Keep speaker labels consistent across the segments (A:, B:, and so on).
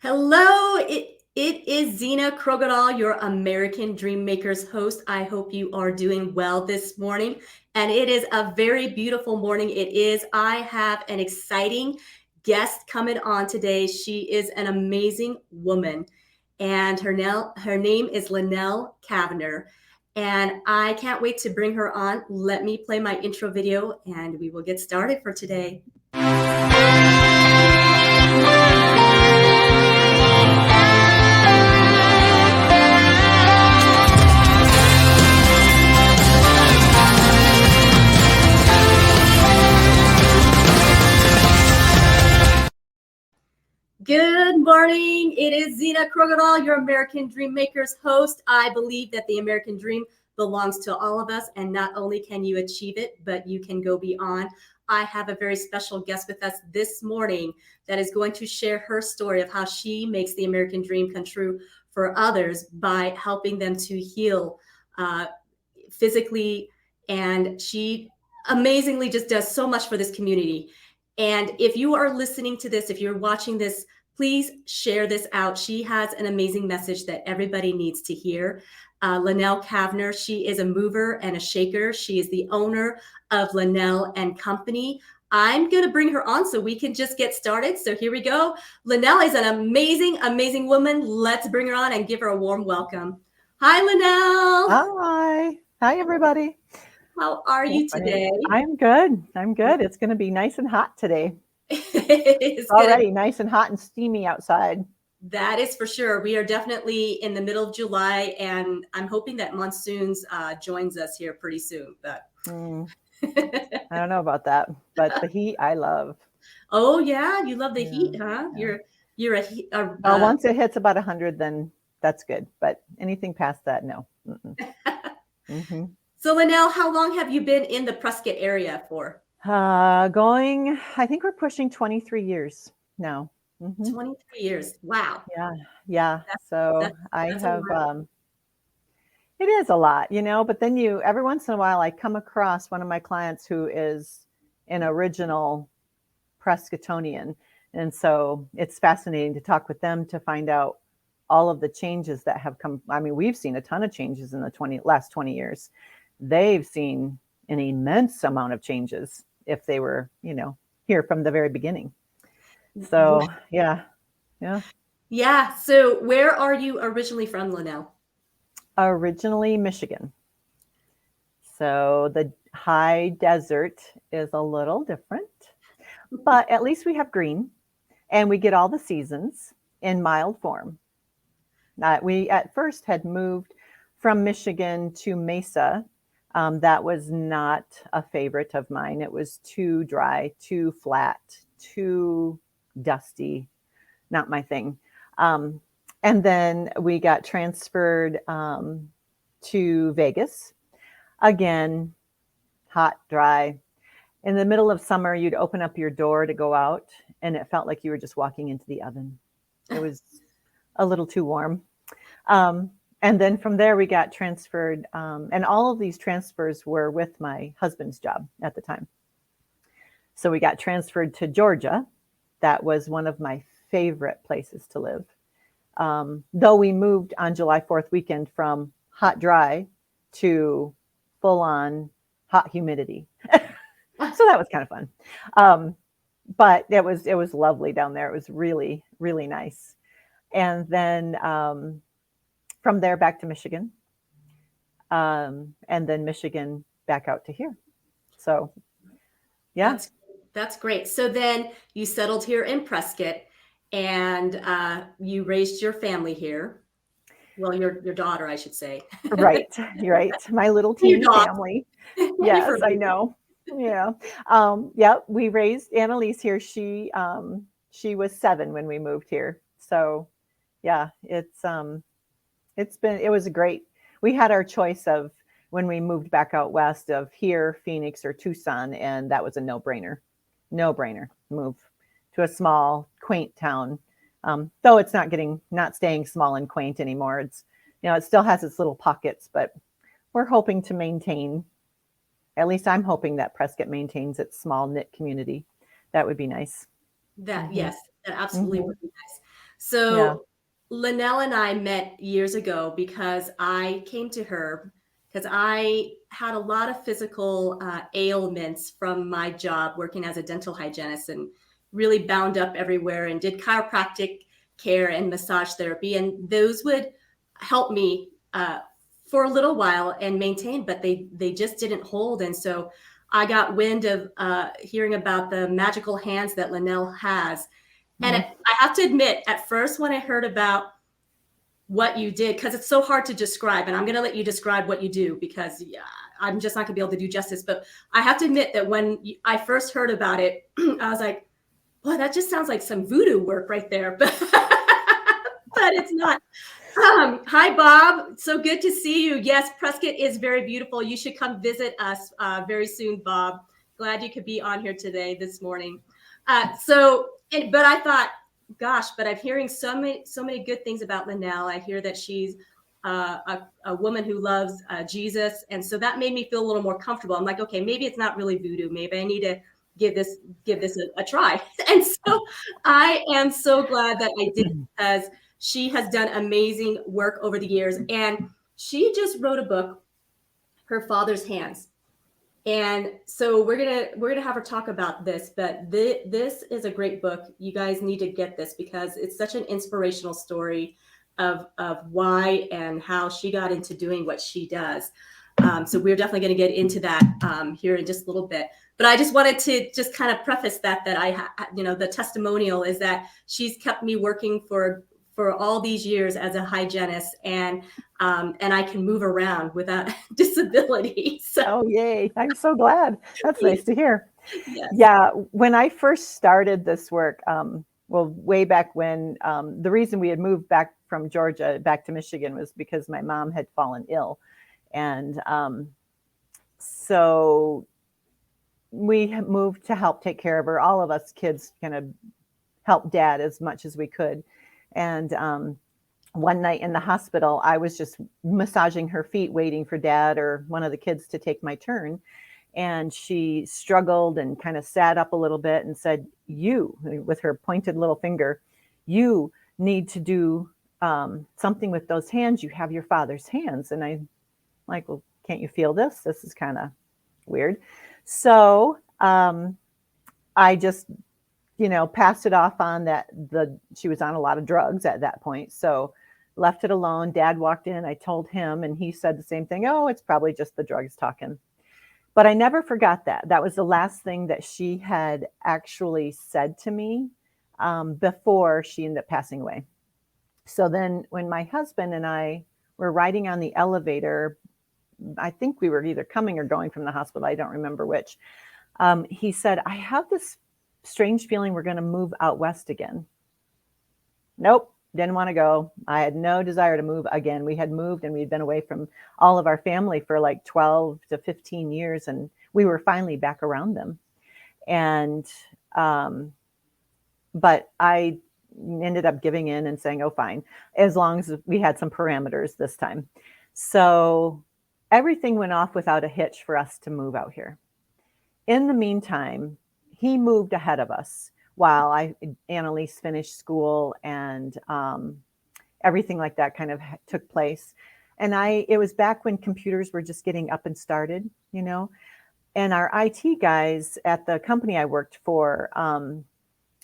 A: Hello, it is Zena Krogadal, your American Dream Makers host. I hope you are doing well this morning. And it is a very beautiful morning. It is. I have an exciting guest coming on today. She is an amazing woman, and her name is Lynell Cavner. And I can't wait to bring her on. Let me play my intro video, and we will get started for today. Good morning. It is Zena Krogadal, your American Dream Makers host. I believe that the American dream belongs to all of us, and not only can you achieve it, but you can go beyond. I have a very special guest with us this morning that is going to share her story of how she makes the American dream come true for others by helping them to heal physically. And she amazingly just does so much for this community. And if you are listening to this, if you're watching this, please share this out. She has an amazing message that everybody needs to hear. Lynell Cavner, she is a mover and a shaker. She is the owner of Lynell and Company. I'm going to bring her on so we can just get started. So here we go. Lynell is an amazing, amazing woman. Let's bring her on and give her a warm welcome. Hi, Lynell.
B: Hi. Hi, everybody.
A: How are you today?
B: I'm good. I'm good. It's going to be nice and hot today.
A: It's
B: already nice and hot and steamy outside.
A: That is for sure. We are definitely in the middle of July, and I'm hoping that monsoons joins us here pretty soon. But
B: I don't know about that, but the heat I love.
A: Oh yeah, you love the heat, huh? Yeah. You're
B: well, once it hits about 100, then that's good. But anything past that, no.
A: So Lynell, how long have you been in the Prescott area for?
B: I think we're pushing 23 years now.
A: 23 years. Wow.
B: Yeah. So I have, it is a lot, but then every once in a while I come across one of my clients who is an original Prescottonian. And so it's fascinating to talk with them to find out all of the changes that have come. I mean, we've seen a ton of changes in the last 20 years. They've seen an immense amount of changes if they were, here from the very beginning. So, yeah.
A: So where are you originally from, Lynell?
B: Originally Michigan. So the high desert is a little different, but at least we have green and we get all the seasons in mild form. We at first had moved from Michigan to Mesa. That was not a favorite of mine. It was too dry, too flat, too dusty, not my thing. And then we got transferred to Vegas. Again, hot, dry. In the middle of summer, you'd open up your door to go out, and it felt like you were just walking into the oven. It was a little too warm. And then from there, we got transferred. And all of these transfers were with my husband's job at the time. So we got transferred to Georgia. That was one of my favorite places to live. Though we moved on July 4th weekend from hot, dry to full on hot humidity. So that was kind of fun. But it was lovely down there. It was really, really nice. And then from there back to Michigan, and then Michigan back out to here. So, yeah.
A: That's great. So then you settled here in Prescott, and you raised your family here. Well, your daughter, I should say.
B: Right. My little teeny family. Yes, I know. Yeah. We raised Annalise here. She was 7 when we moved here. So yeah, it was great. We had our choice of when we moved back out west of here, Phoenix or Tucson, and that was a no-brainer. Move to a small, quaint town. Though it's not staying small and quaint anymore. It's, it still has its little pockets, but we're hoping to maintain, at least I'm hoping that Prescott maintains its small knit community. That would be nice.
A: Yes, that absolutely would be nice. So Lynell and I met years ago because I came to her because I had a lot of physical ailments from my job working as a dental hygienist and really bound up everywhere and did chiropractic care and massage therapy. And those would help me for a little while and maintain, but they just didn't hold. And so I got wind of hearing about the magical hands that Lynell has. And I have to admit, at first, when I heard about what you did, because it's so hard to describe, and I'm going to let you describe what you do because I'm just not going to be able to do justice. But I have to admit that when I first heard about it, I was like, boy, that just sounds like some voodoo work right there. But it's not. Hi, Bob. So good to see you. Yes, Prescott is very beautiful. You should come visit us very soon, Bob. Glad you could be on here today, this morning. But I thought, gosh, but I'm hearing so many good things about Lynell. I hear that she's a woman who loves Jesus, and so that made me feel a little more comfortable. I'm like, okay, maybe it's not really voodoo. Maybe I need to give this a try. And so I am so glad that I did, because she has done amazing work over the years, and she just wrote a book, Her Father's Hands. And so we're gonna have her talk about this, but this is a great book. You guys need to get this because it's such an inspirational story of why and how she got into doing what she does. So we're definitely going to get into that here in just a little bit. But I just wanted to just kind of preface that the testimonial is that she's kept me working for all these years as a hygienist, and I can move around without disability. So,
B: oh, yay. I'm so glad. That's nice to hear.
A: yes.
B: Yeah. When I first started this work, well, way back when, the reason we had moved back from Georgia back to Michigan was because my mom had fallen ill. And so we moved to help take care of her. All of us kids kind of helped Dad as much as we could. And one night in the hospital, I was just massaging her feet, waiting for Dad or one of the kids to take my turn. And she struggled and kind of sat up a little bit and said, "You," with her pointed little finger, "you need to do something with those hands. You have your father's hands." And I'm like, "Well, can't you feel this? This is kind of weird." So I just, passed it off on that. She was on a lot of drugs at that point. So left it alone. Dad walked in. I told him, and he said the same thing. "Oh, it's probably just the drugs talking." But I never forgot that. That was the last thing that she had actually said to me before she ended up passing away. So then when my husband and I were riding on the elevator, I think we were either coming or going from the hospital. I don't remember which. He said, "I have this strange feeling we're going to move out west again." Nope. Didn't want to go. I had no desire to move again. We had moved and we'd been away from all of our family for like 12 to 15 years. And we were finally back around them. And, but I ended up giving in and saying, "Oh, fine," as long as we had some parameters this time. So everything went off without a hitch for us to move out here. In the meantime, he moved ahead of us while Annalise finished school and everything like that kind of took place. And it was back when computers were just getting up and started, and our IT guys at the company I worked for,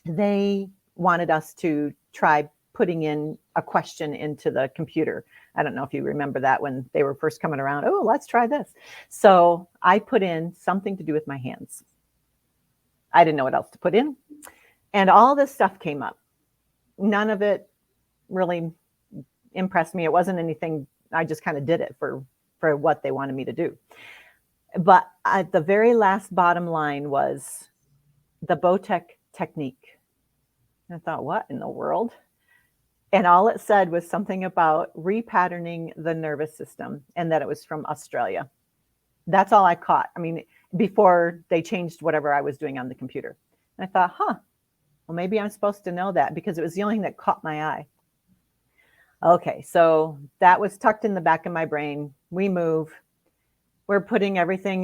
B: they wanted us to try putting in a question into the computer. I don't know if you remember that when they were first coming around. "Oh, let's try this." So I put in something to do with my hands. I didn't know what else to put in. And all this stuff came up. None of it really impressed me. It wasn't anything. I just kind of did it for what they wanted me to do. But at the very last bottom line was the Bowtech technique. And I thought, what in the world? And all it said was something about repatterning the nervous system and that it was from Australia. That's all I caught. I mean, before they changed whatever I was doing on the computer. And I thought, well, maybe I'm supposed to know that because it was the only thing that caught my eye. Okay, so that was tucked in the back of my brain. We move. We're putting everything,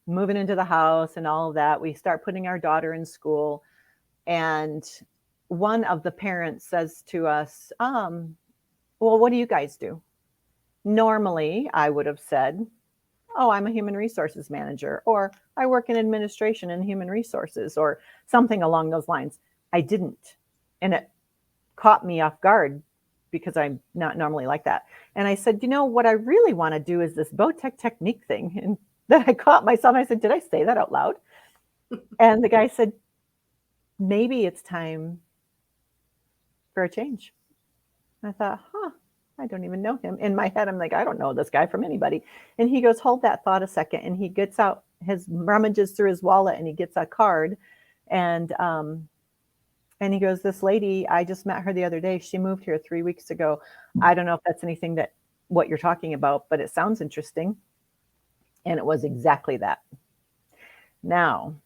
B: moving into the house and all of that. We start putting our daughter in school. And one of the parents says to us, well, what do you guys do? Normally, I would have said, oh, I'm a human resources manager, or I work in administration and human resources, or something along those lines. I didn't. And it caught me off guard because I'm not normally like that. And I said, what I really want to do is this Bowtech technique thing. And then I caught myself. I said, did I say that out loud? And the guy said, maybe it's time for a change. And I thought, I don't even know him. In my head, I'm like, I don't know this guy from anybody. And he goes, hold that thought a second. And he gets out rummages through his wallet and he gets a card. And he goes, this lady, I just met her the other day. She moved here 3 weeks ago. I don't know if that's anything what you're talking about, but it sounds interesting. And it was exactly that. Now,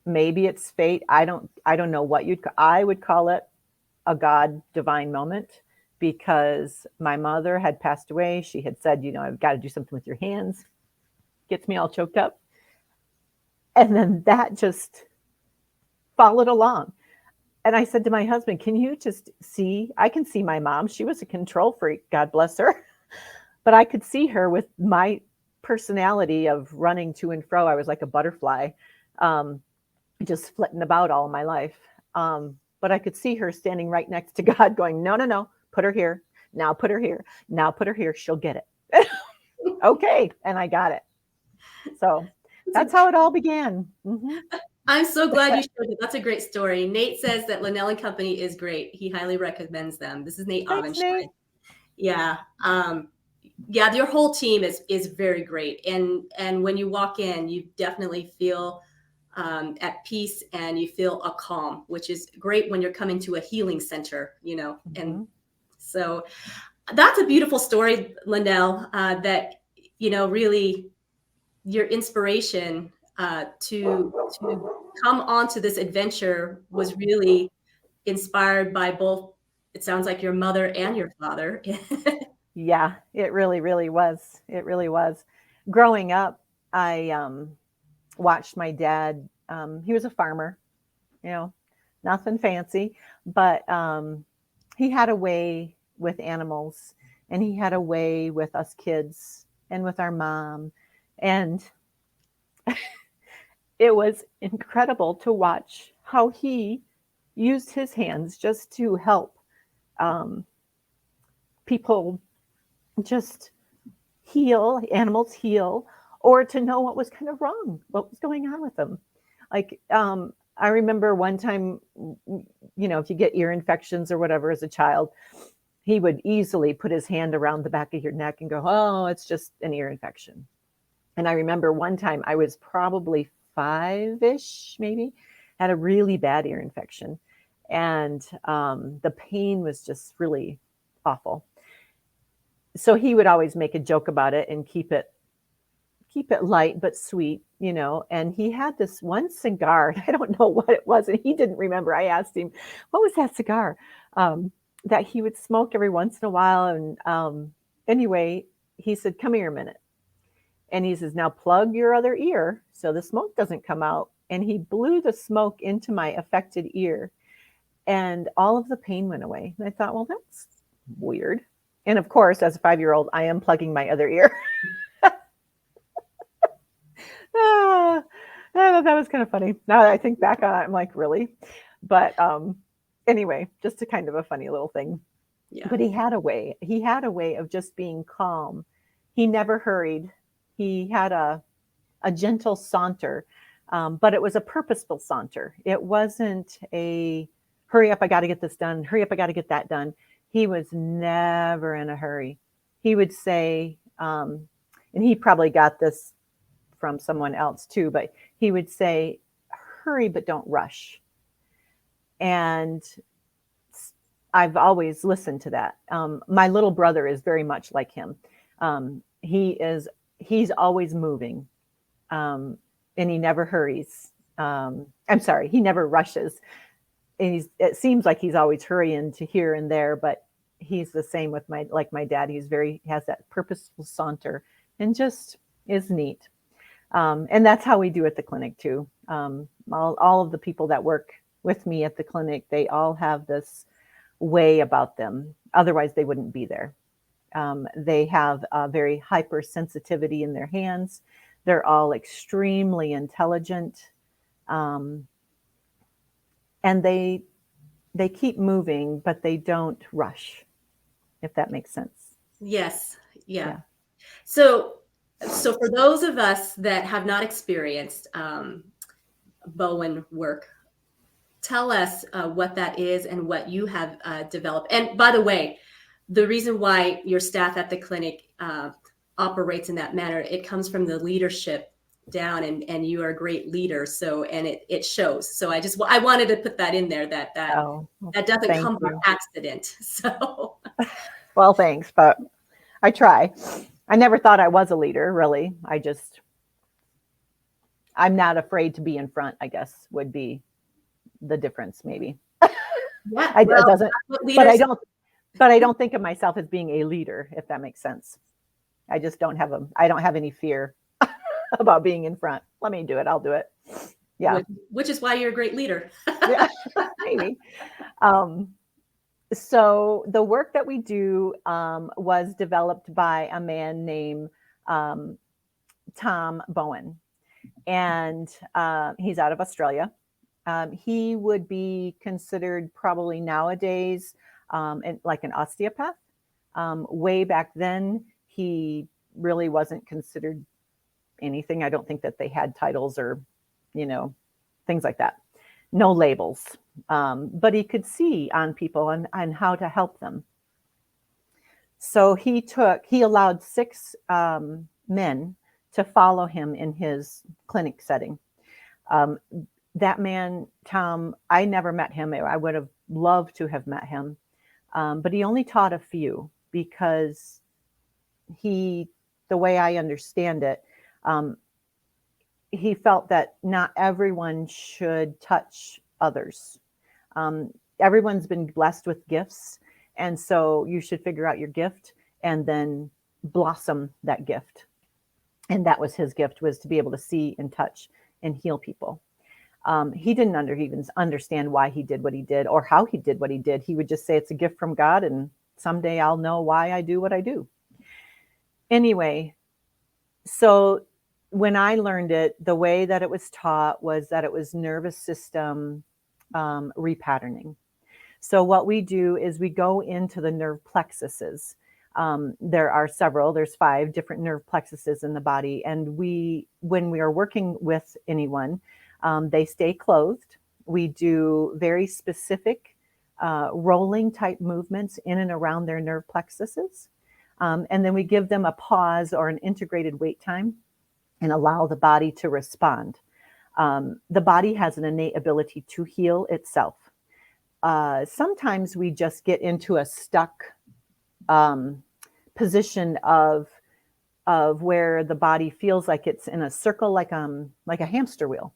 B: maybe it's fate. I don't know I would call it a God divine moment, because my mother had passed away. She had said, I've got to do something with your hands. Gets me all choked up. And then that just followed along. And I said to my husband, can you just see? I can see my mom. She was a control freak, God bless her. But I could see her with my personality of running to and fro. I was like a butterfly, just flitting about all my life. But I could see her standing right next to God going, no, put her here. Now put her here. Now put her here. She'll get it. Okay. And I got it. So that's how it all began. Mm-hmm.
A: I'm so glad you shared it. That's a great story. Nate says that Lynell & Company is great. He highly recommends them. This is Nate Avenstein. Yeah. Yeah, your whole team is very great. And when you walk in, you definitely feel at peace and you feel a calm, which is great when you're coming to a healing center, Mm-hmm. And so that's a beautiful story, Lynell, that, really your inspiration to come onto this adventure was really inspired by both, it sounds like, your mother and your father.
B: Yeah, it really, really was. It really was. Growing up, I watched my dad. He was a farmer, nothing fancy, but he had a way with animals, and he had a way with us kids and with our mom. And it was incredible to watch how he used his hands just to help people just animals heal, or to know what was kind of wrong, what was going on with them. Like, I remember one time, if you get ear infections or whatever as a child, he would easily put his hand around the back of your neck and go, oh, it's just an ear infection. And I remember one time I was probably 5-ish, maybe, had a really bad ear infection. And the pain was just really awful. So he would always make a joke about it and keep it light but sweet, and he had this one cigar. I don't know what it was, and he didn't remember. I asked him, what was that cigar that he would smoke every once in a while? And anyway, he said, come here a minute. And he says, now plug your other ear so the smoke doesn't come out. And he blew the smoke into my affected ear, and all of the pain went away. And I thought, well, that's weird. And of course, as a 5-year-old, I am plugging my other ear. I thought that was kind of funny. Now that I think back on it, I'm like, really? But anyway, just a kind of a funny little thing. Yeah. But he had a way. He had a way of just being calm. He never hurried. He had a gentle saunter, but it was a purposeful saunter. It wasn't a hurry up, I got to get this done. Hurry up, I got to get that done. He was never in a hurry. He would say, and he probably got this from someone else too, but he would say, hurry, but don't rush. And I've always listened to that. My little brother is very much like him. He's always moving, and he never hurries. I'm sorry, he never rushes. And it seems like he's always hurrying to here and there, but he's the same with my dad. He has that purposeful saunter and just is neat. And that's how we do at the clinic too. All of the people that work with me at the clinic, they all have this way about them. Otherwise, they wouldn't be there. They have a very hypersensitivity in their hands. They're all extremely intelligent. And they keep moving, but they don't rush, if that makes sense.
A: Yes. Yeah.
B: Yeah.
A: So for those of us that have not experienced Bowenwork, tell us what that is and what you have developed. And by the way, the reason why your staff at the clinic operates in that manner, it comes from the leadership down, and you are a great leader. So, and it shows. So I wanted to put that in there, that doesn't come by accident. So,
B: well, thanks, but I try. I never thought I was a leader, really. I'm not afraid to be in front, I guess, would be the difference, maybe.
A: Yeah,
B: I don't think of myself as being a leader, if that makes sense. I don't have any fear about being in front. Let me do it. I'll do it. Yeah.
A: Which is why you're a great leader.
B: Yeah, maybe. So the work that we do was developed by a man named Tom Bowen, and he's out of Australia. He would be considered probably nowadays like an osteopath. Way back then, he really wasn't considered anything. I don't think that they had titles or, things like that. No labels. But he could see on people and how to help them. So he allowed 6 men to follow him in his clinic setting. That man, Tom, I never met him. I would have loved to have met him. But he only taught a few because the way I understand it, he felt that not everyone should touch others. Everyone's been blessed with gifts. And so you should figure out your gift and then blossom that gift. And that was his gift, was to be able to see and touch and heal people. He didn't even understand why he did what he did or how he did what he did. He would just say it's a gift from God, and someday I'll know why I do what I do. Anyway, so when I learned it, the way that it was taught was that it was nervous system repatterning. So what we do is we go into the nerve plexuses. There are several, there's 5 different nerve plexuses in the body. And when we are working with anyone, they stay clothed. We do very specific rolling type movements in and around their nerve plexuses. And then we give them a pause or an integrated wait time and allow the body to respond. The body has an innate ability to heal itself. Sometimes we just get into a stuck position of where the body feels like it's in a circle, like a hamster wheel,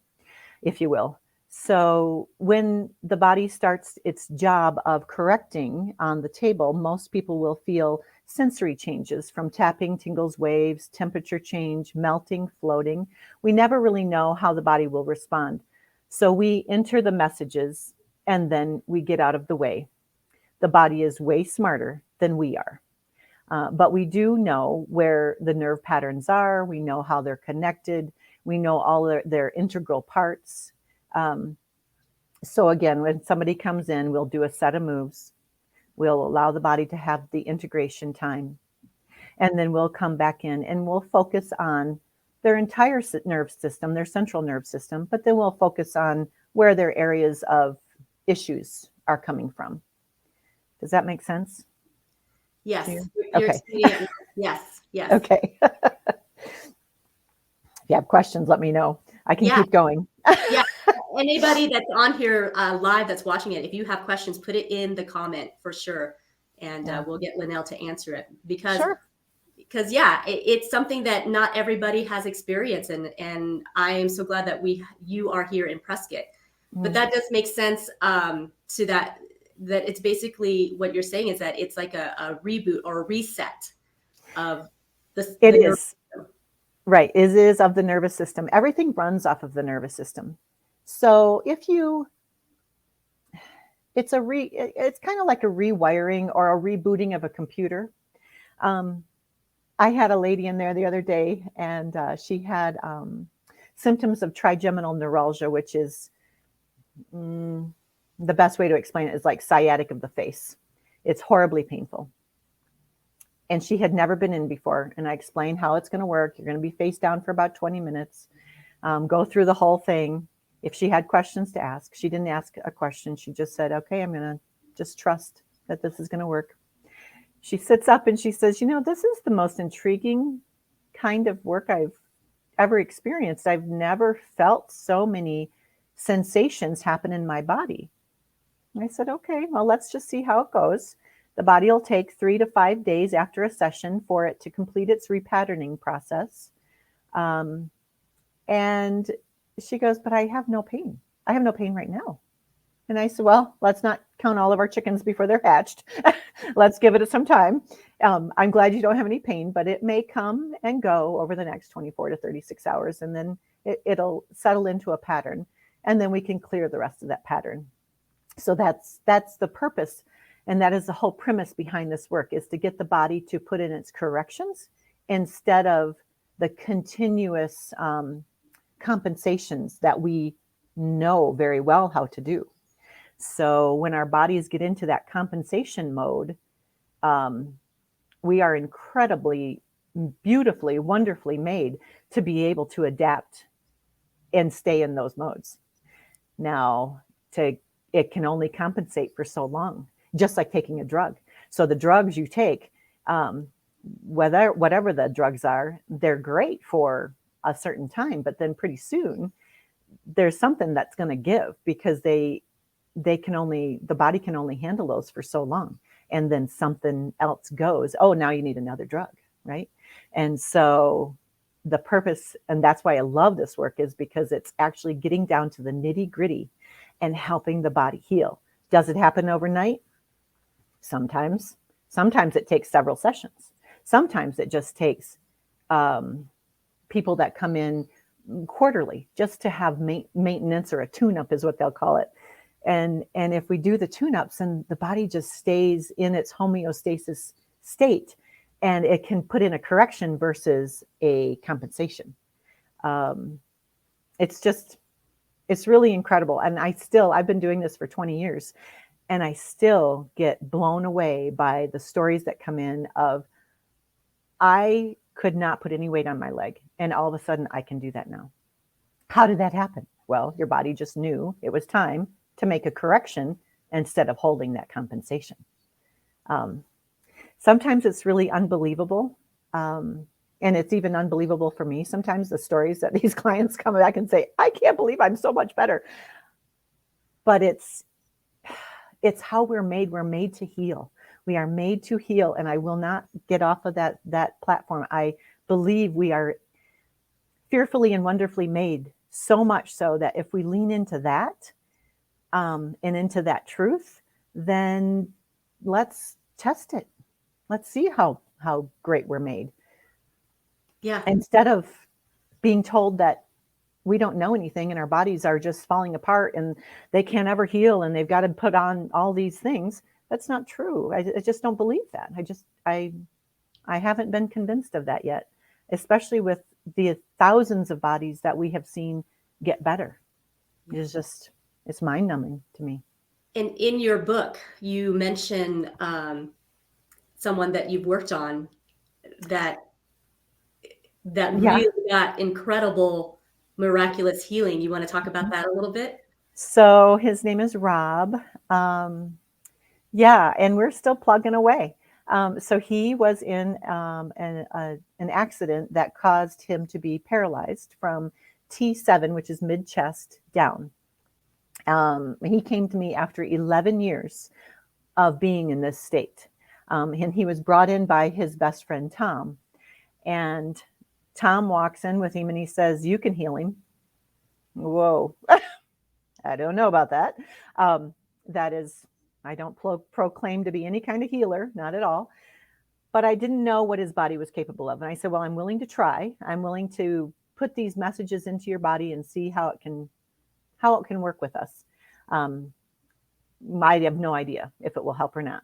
B: if you will. So when the body starts its job of correcting on the table, most people will feel sensory changes from tapping, tingles, waves, temperature change, melting, floating. We never really know how the body will respond. So we enter the messages and then we get out of the way. The body is way smarter than we are. But we do know where the nerve patterns are. We know how they're connected. We know all their integral parts. So again, when somebody comes in, we'll do a set of moves. We'll allow the body to have the integration time. And then we'll come back in and we'll focus on their entire nerve system, their central nerve system, but then we'll focus on where their areas of issues are coming from. Does that make sense?
A: Yes.
B: Okay.
A: Yes.
B: Okay. If you have questions, let me know. I can keep going.
A: Yeah. Anybody that's on here live that's watching it, if you have questions, put it in the comment for sure. And we'll get Lynell to answer it because it's something that not everybody has experienced. And I am so glad that you are here in Prescott. But that does make sense to that it's basically what you're saying is that it's like a reboot or a reset of the
B: It is. Right. It is of the nervous system. Everything runs off of the nervous system. So if you it's kind of like a rewiring or a rebooting of a computer. I had a lady in there the other day, and she had symptoms of trigeminal neuralgia, which is the best way to explain it is like sciatic of the face. It's horribly painful. And she had never been in before. And I explained how it's going to work. You're going to be face down for about 20 minutes, go through the whole thing. If she had questions to ask, she didn't ask a question. She just said, okay, I'm going to just trust that this is going to work. She sits up and she says, this is the most intriguing kind of work I've ever experienced. I've never felt so many sensations happen in my body. And I said, okay, well, let's just see how it goes. The body will take 3 to 5 days after a session for it to complete its repatterning process. And she goes, but I have no pain. I have no pain right now. And I said, well, let's not count all of our chickens before they're hatched. Let's give it some time. I'm glad you don't have any pain, but it may come and go over the next 24 to 36 hours. And then it'll settle into a pattern. And then we can clear the rest of that pattern. So that's the purpose. And that is the whole premise behind this work, is to get the body to put in its corrections instead of the continuous compensations that we know very well how to do. So when our bodies get into that compensation mode, we are incredibly, beautifully, wonderfully made to be able to adapt and stay in those modes. Now, it can only compensate for so long, just like taking a drug. So the drugs you take, whatever the drugs are, they're great for a certain time, but then pretty soon there's something that's going to give, because the body can only handle those for so long. And then something else goes, oh, now you need another drug, right? And so the purpose, and that's why I love this work, is because it's actually getting down to the nitty gritty and helping the body heal. Does it happen overnight? Sometimes it takes several sessions. Sometimes it just takes people that come in quarterly just to have maintenance, or a tune-up is what they'll call it. And if we do the tune-ups, and the body just stays in its homeostasis state, and it can put in a correction versus a compensation. It's really incredible. And I've been doing this for 20 years, and I still get blown away by the stories that come in of, I could not put any weight on my leg, and all of a sudden I can do that now. How did that happen? Well, your body just knew it was time to make a correction instead of holding that compensation. Sometimes it's really unbelievable. And it's even unbelievable for me sometimes, the stories that these clients come back and say, I can't believe I'm so much better. But it's how we're made. We're made to heal. We are made to heal. And I will not get off of that platform. I believe we are fearfully and wonderfully made, so much so that if we lean into that and into that truth, then let's test it. Let's see how great we're made.
A: Yeah.
B: Instead of being told that we don't know anything and our bodies are just falling apart and they can't ever heal and they've got to put on all these things. That's not true. I just don't believe that. I haven't been convinced of that yet, especially with the thousands of bodies that we have seen get better. It's mind numbing to me.
A: And in your book, you mention someone that you've worked on that really got incredible, miraculous healing. You want to talk about that a little bit?
B: So his name is Rob. And we're still plugging away. So he was in an accident that caused him to be paralyzed from T7, which is mid-chest, down. He came to me after 11 years of being in this state. And he was brought in by his best friend, Tom. And Tom walks in with him and he says, you can heal him. Whoa. I don't know about that. I don't proclaim to be any kind of healer, not at all. But I didn't know what his body was capable of. And I said, well, I'm willing to try. I'm willing to put these messages into your body and see how it can work with us. might have no idea if it will help or not.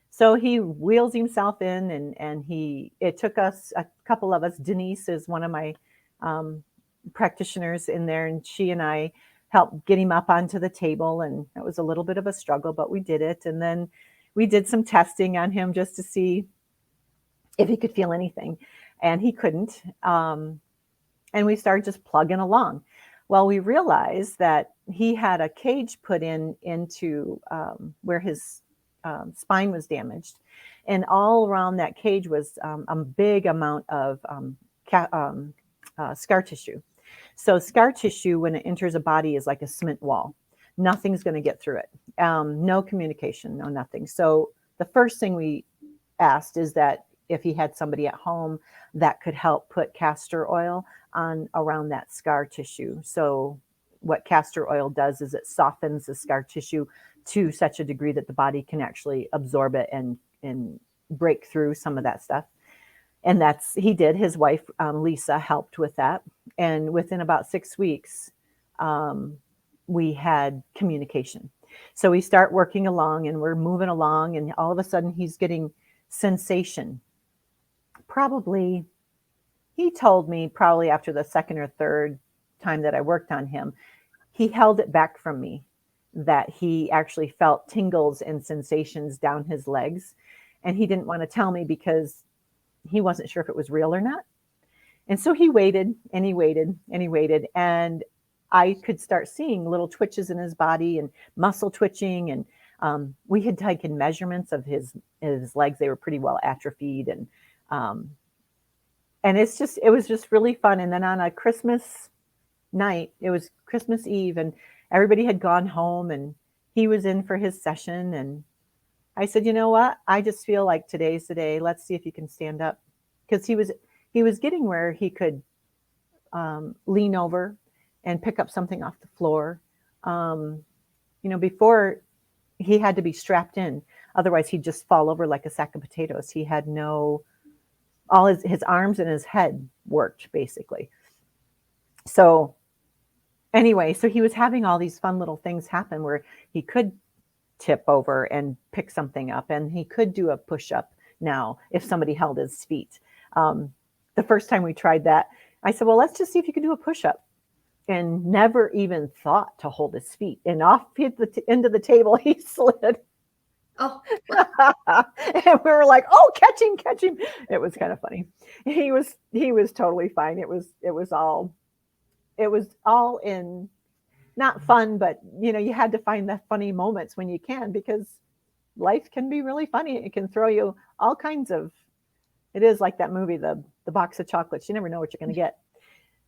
B: So he wheels himself in, and it took us, a couple of us, Denise is one of my practitioners in there, and she and I helped get him up onto the table, and it was a little bit of a struggle, but we did it. And then we did some testing on him just to see if he could feel anything, and he couldn't. And we started just plugging along. Well, we realized that he had a cage put into where his spine was damaged, and all around that cage was a big amount of scar tissue. So scar tissue, when it enters a body, is like a cement wall. Nothing's going to get through it. No communication, no nothing. So the first thing we asked is that if he had somebody at home that could help put castor oil on around that scar tissue. So what castor oil does is it softens the scar tissue to such a degree that the body can actually absorb it and break through some of that stuff. And he did. His wife, Lisa, helped with that. And within about 6 weeks, we had communication. So we start working along, and we're moving along, and all of a sudden he's getting sensation. Probably, he told me probably after the second or third time that I worked on him, he held it back from me, that he actually felt tingles and sensations down his legs. And he didn't want to tell me because he wasn't sure if it was real or not. And so he waited and he waited and he waited. And I could start seeing little twitches in his body and muscle twitching. And we had taken measurements of his legs. They were pretty well atrophied. And it was just really fun. And then on a Christmas night, it was Christmas Eve, and everybody had gone home, and he was in for his session. And I said, you know what? I just feel like today's the day. Let's see if you can stand up. Because he was getting where he could lean over and pick up something off the floor. Before, he had to be strapped in. Otherwise, he'd just fall over like a sack of potatoes. He had all his arms and his head worked, basically. So anyway, so he was having all these fun little things happen where he could tip over and pick something up, and he could do a push-up now if somebody held his feet. The first time we tried that, I said, well, let's just see if you can do a push-up, and never even thought to hold his feet. And off hit the end of the table, he slid.
A: Oh.
B: And we were like, oh, catch him. It was kind of funny. He was totally fine. It was all in, not fun, but you had to find the funny moments when you can, because life can be really funny. It can throw you all kinds of, it is like that movie, the box of chocolates. You never know what you're going to get.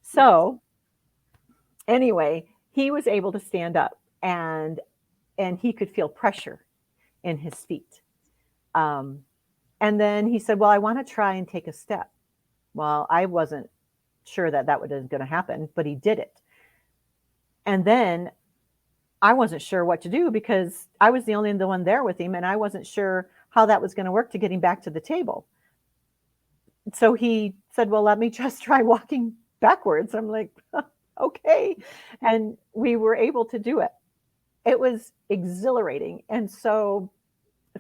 B: So anyway, he was able to stand up, and he could feel pressure in his feet. And then he said, well, I want to try and take a step. Well, I wasn't sure that was going to happen, but he did it. And then I wasn't sure what to do, because I was the only one there with him, and I wasn't sure how that was going to work to get him back to the table. So he said, well, let me just try walking backwards. I'm like, okay. And we were able to do it. It was exhilarating. And so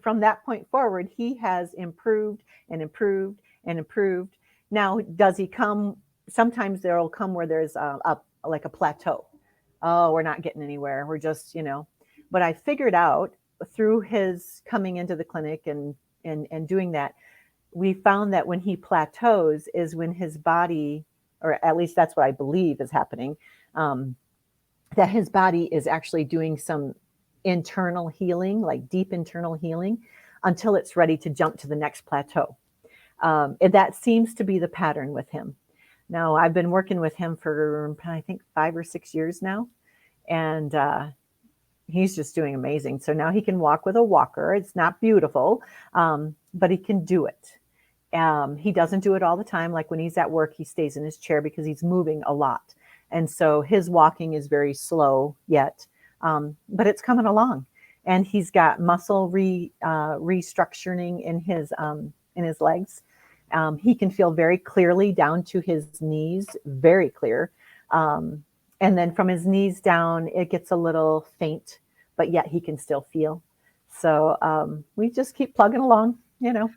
B: from that point forward, he has improved and improved and improved. Now, does he come? Sometimes there'll come where there's like a plateau. Oh, we're not getting anywhere. We're just, but I figured out through his coming into the clinic and doing that, we found that when he plateaus is when his body, or at least that's what I believe is happening, that his body is actually doing some internal healing, like deep internal healing, until it's ready to jump to the next plateau. And that seems to be the pattern with him. Now, I've been working with him for, I think, 5 or 6 years now, and he's just doing amazing. So now he can walk with a walker. It's not beautiful, but he can do it. He doesn't do it all the time. Like when he's at work, he stays in his chair because he's moving a lot. And so his walking is very slow yet, but it's coming along. And he's got muscle restructuring in his legs. He can feel very clearly down to his knees, very clear. And then from his knees down, it gets a little faint, but yet he can still feel. So we just keep plugging along,
A: That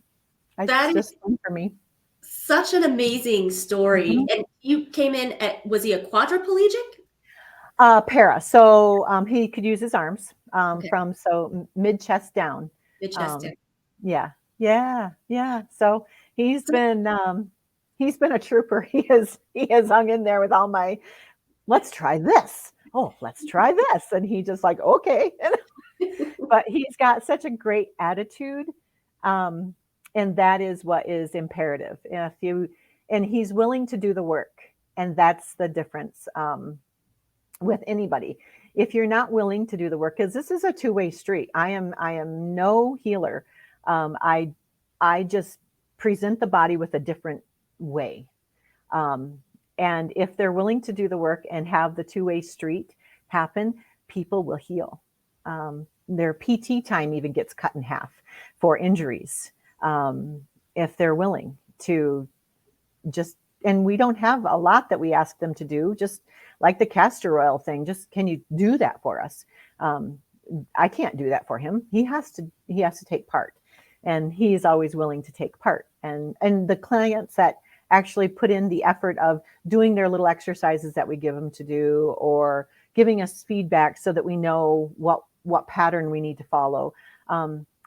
B: it's
A: is
B: just fun for me.
A: such an amazing story.
B: Mhm.
A: And you came in at, was he a quadriplegic?
B: Para. So he could use his arms
A: Okay,
B: from mid chest down.
A: mid chest
B: Um,
A: down.
B: yeah, yeah. So he's
A: So
B: been a trooper. He has hung in there with all my, let's try this. Oh, let's try this. And he just like, okay. But he's got such a great attitude. Um, and that is what is imperative. And he's willing to do the work. And that's the difference. With anybody. If you're not willing to do the work, because this is a two-way street. I am no healer. I just present the body with a different way. Um, and if they're willing to do the work and have the two-way street happen, people will heal. Their PT time even gets cut in half for injuries, if they're willing to just, and we don't have a lot that we ask them to do, just like the castor oil thing. Just, can you do that for us? I can't do that for him. He has to take part, and he's always willing to take part. And the clients that actually put in the effort of doing their little exercises that we give them to do, or giving us feedback so that we know what pattern we need to follow.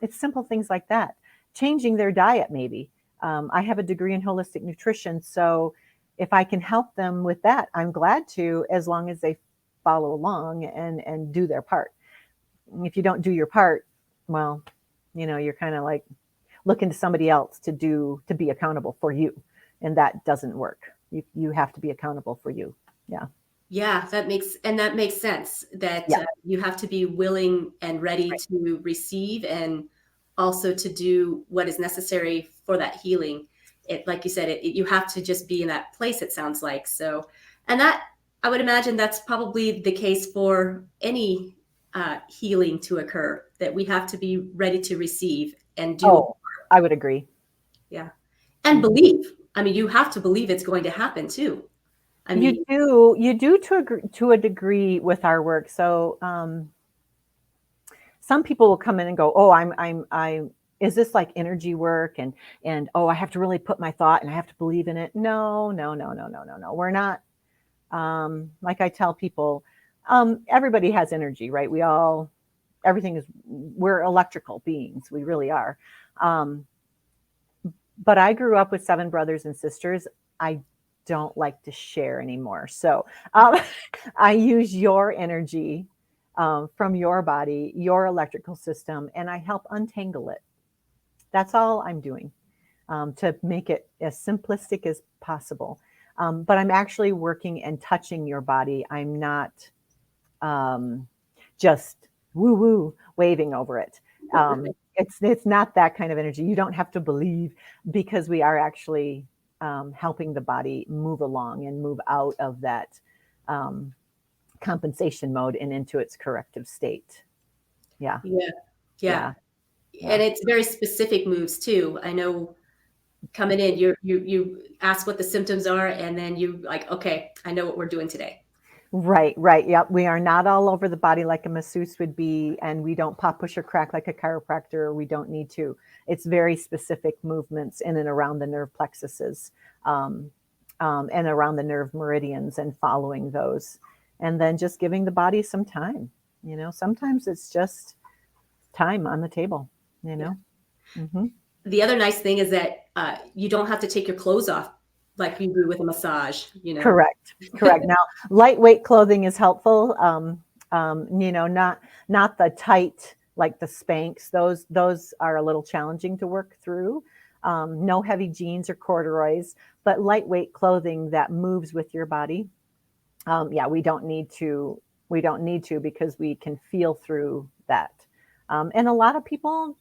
B: It's simple things like that. Changing their diet, maybe. I have a degree in holistic nutrition, so if I can help them with that, I'm glad to, as long as they follow along and do their part. If you don't do your part, well, you're kind of like looking to somebody else to be accountable for you, and that doesn't work. You have to be accountable for you. Yeah.
A: Yeah, that makes sense that
B: Yeah.
A: you have to be willing and ready
B: Right.
A: to receive, and also to do what is necessary for that healing. It, like you said, you have to just be in that place, it sounds like. So, and that, I would imagine that's probably the case for any healing to occur, that we have to be ready to receive and do.
B: Oh, I would agree.
A: Yeah. And
B: Mhm.
A: believe. I mean, you have to believe it's going to happen too. I mean,
B: You do to a degree with our work. So some people will come in and go, "Oh, I'm is this like energy work?" And oh, I have to really put my thought and I have to believe in it. No, no, no, no, no, no, no. We're not. Like I tell people, everybody has energy, right? We're electrical beings. We really are. Um, but I grew up with 7 brothers and sisters. I don't like to share anymore. So I use your energy from your body, your electrical system, and I help untangle it. That's all I'm doing, to make it as simplistic as possible. But I'm actually working and touching your body. I'm not just woo woo waving over it. It's not that kind of energy. You don't have to believe, because we are actually helping the body move along and move out of that um, compensation mode and into its corrective state. Yeah,
A: yeah, yeah.
B: yeah, yeah.
A: And it's very specific moves too. I know, coming in, you ask what the symptoms are, and then you like, okay, I know what we're doing today.
B: Right, right. Yep. We are not all over the body like a masseuse would be, and we don't pop, push, or crack like a chiropractor. We don't need to. It's very specific movements in and around the nerve plexuses, um, and around the nerve meridians, and following those. And then just giving the body some time. Sometimes it's just time on the table, you
A: Yeah.
B: know? Hmm.
A: The other nice thing is that you don't have to take your clothes off like you do with a massage,
B: Correct. Correct. Now, lightweight clothing is helpful. Not the tight, like the Spanx. Those are a little challenging to work through. No heavy jeans or corduroys, but lightweight clothing that moves with your body. Yeah, we don't need to. We don't need to, because we can feel through that. And a lot of people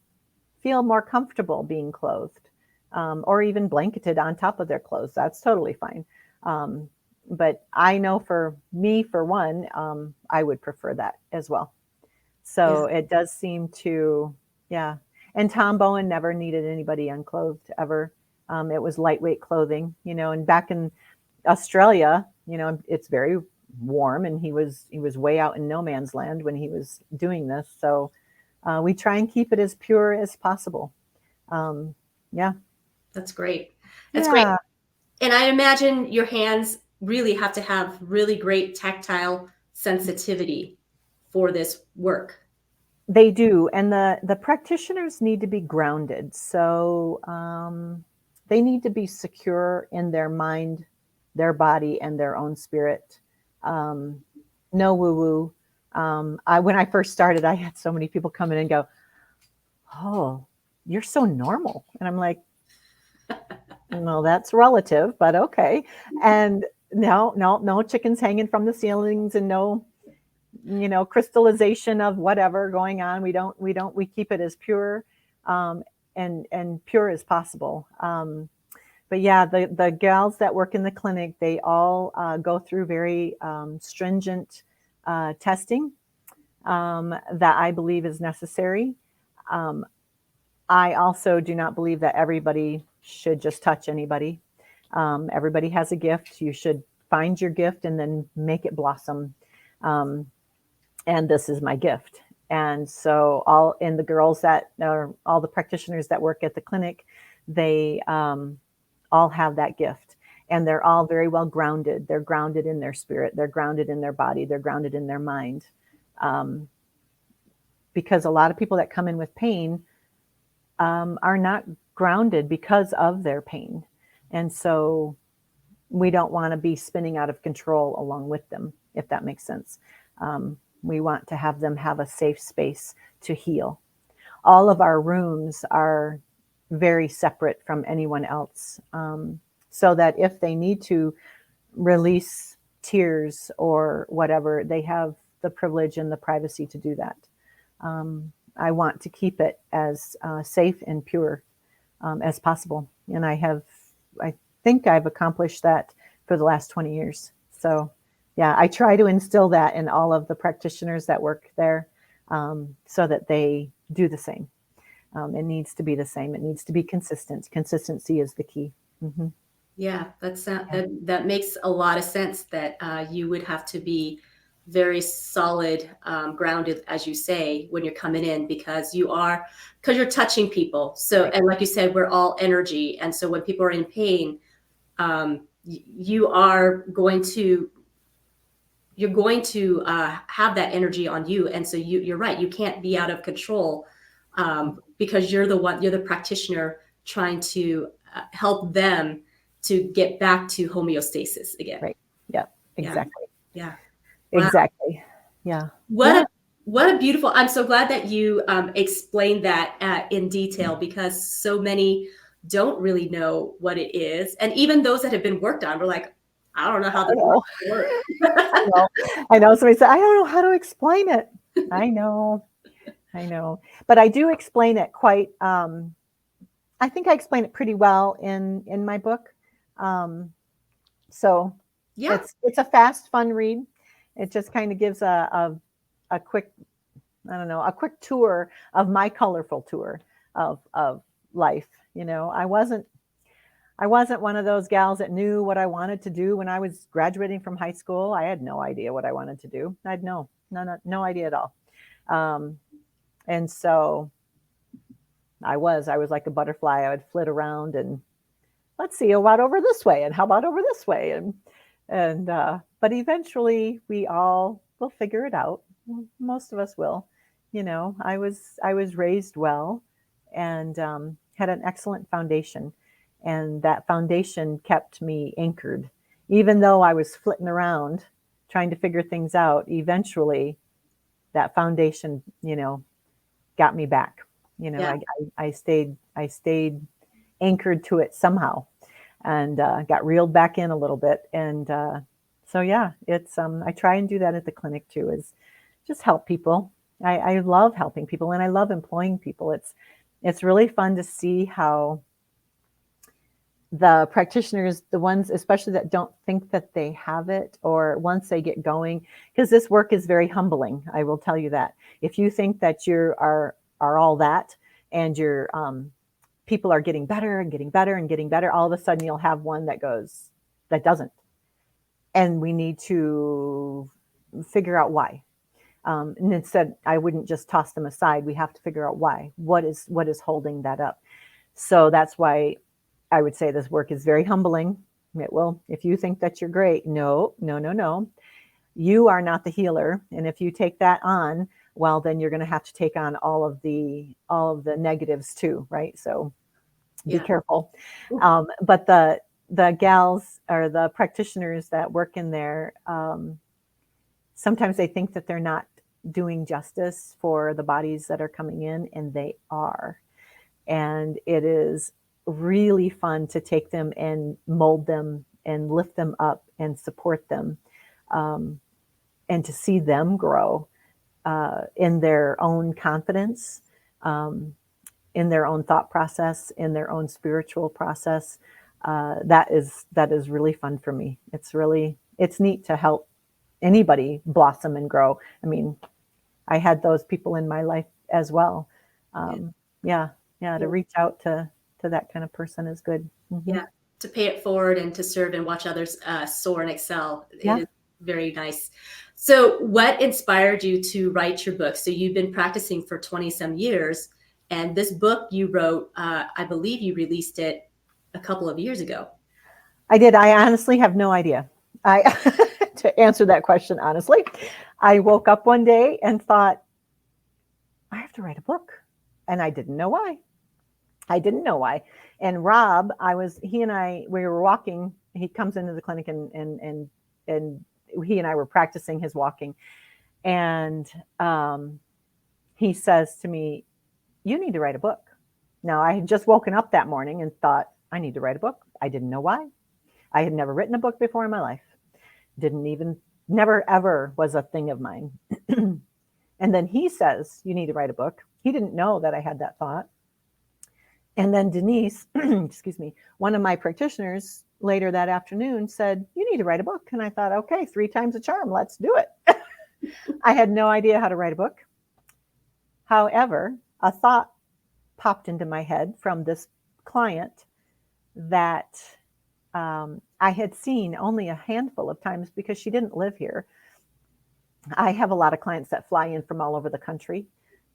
B: feel more comfortable being clothed, or even blanketed on top of their clothes. That's totally fine. Um, but I know for me, for one, I would prefer that as well.
A: Yeah.
B: So it does seem to, yeah. And Tom Bowen never needed anybody unclothed ever. It was lightweight clothing, and back in Australia, it's very warm, and he was way out in no man's land when he was doing this. So we try and keep it as pure as possible. Yeah.
A: That's great. That's great. And I imagine your hands really have to have really great tactile sensitivity for this work.
B: They do. And the practitioners need to be grounded. So they need to be secure in their mind, their body, and their own spirit. No woo-woo. When I first started, I had so many people come in and go, "Oh, you're so normal." And I'm like, "No, that's relative, but okay." And no chickens hanging from the ceilings, and no, crystallization of whatever going on. We keep it as pure and pure as possible. But yeah, the gals that work in the clinic, they all go through very stringent testing that I believe is necessary. I also do not believe that everybody should just touch anybody. Everybody has a gift. You should find your gift and then make it blossom. And this is my gift. And so all the girls that are all the practitioners that work at the clinic, they all have that gift, and they're all very well grounded. They're grounded in their spirit. They're grounded in their body. They're grounded in their mind. Because a lot of people that come in with pain are not grounded because of their pain. And so we don't want to be spinning out of control along with them, if that makes sense. We want to have them have a safe space to heal. All of our rooms are very separate from anyone else, so that if they need to release tears or whatever, they have the privilege and the privacy to do that. I want to keep it as safe and pure as possible. And I think I've accomplished that for the last 20 years. So yeah, I try to instill that in all of the practitioners that work there, so that they do the same. It needs to be the same. It needs to be consistent. Consistency is the key. Mm-hmm.
A: Yeah, that makes a lot of sense, that you would have to be very solid, grounded, as you say, when you're coming in, because you're touching people. So, and like you said, we're all energy. And so when people are in pain, you're going to have that energy on you. And so you're right. You can't be out of control, because you're the practitioner trying to help them to get back to homeostasis again.
B: Right. Yeah, exactly.
A: Yeah.
B: Wow. Exactly. Yeah.
A: What a beautiful, I'm so glad that you explained that in detail, because so many don't really know what it is. And even those that have been worked on, we're like, I don't know how this works.
B: I know. Somebody said, I don't know how to explain it. I know. But I do explain it quite, I think I explain it pretty well in my book. So yeah, it's a fast, fun read. It just kind of gives a quick, a quick tour of my colorful tour of life. I wasn't one of those gals that knew what I wanted to do when I was graduating from high school. I had no idea what I wanted to do. I had no idea at all. And so I was like a butterfly. I would flit around and let's see, how about over this way? And how about over this way? And but eventually we all will figure it out. Most of us will. I was raised well and had an excellent foundation. And that foundation kept me anchored. Even though I was flitting around trying to figure things out, eventually that foundation, got me back. I stayed anchored to it somehow, and got reeled back in a little bit. And so yeah, it's I try and do that at the clinic too, is just help people. I love helping people, and I love employing people. It's really fun to see how the practitioners, the ones especially that don't think that they have it, or once they get going, because this work is very humbling. I will tell you that. If you think that you are all that, and your people are getting better and getting better and getting better, all of a sudden you'll have one that doesn't. and we need to figure out why. And instead, I wouldn't just toss them aside. We have to figure out why. What is holding that up? So that's why I would say this work is very humbling. It will, if you think that you're great, no. You are not the healer. And if you take that on, well, then you're going to have to take on all of the negatives too, right? So be careful. But the gals or the practitioners that work in there, sometimes they think that they're not doing justice for the bodies that are coming in, and they are. And it is really fun to take them and mold them and lift them up and support them, and to see them grow in their own confidence, in their own thought process, in their own spiritual process. That is really fun for me. It's neat to help anybody blossom and grow. I mean, I had those people in my life as well. To reach out to that kind of person is good. Mm-hmm.
A: Yeah, to pay it forward and to serve and watch others soar and excel. It is very nice. So what inspired you to write your book? So you've been practicing for 20 some years, and this book you wrote, I believe you released it a couple of years ago.
B: I did. I honestly have no idea. To answer that question honestly, I woke up one day and thought, I have to write a book. And I didn't know why. And Rob, we were walking. He comes into the clinic and he and I were practicing his walking. And he says to me, you need to write a book. Now, I had just woken up that morning and thought, I need to write a book. I didn't know why. I had never written a book before in my life. Never ever was a thing of mine. And then he says, you need to write a book. He didn't know that I had that thought. And then Denise, excuse me, one of my practitioners later that afternoon said, you need to write a book. And I thought, okay, 3 times a charm, let's do it. I had no idea how to write a book. However, a thought popped into my head from this client that I had seen only a handful of times because she didn't live here. I have a lot of clients that fly in from all over the country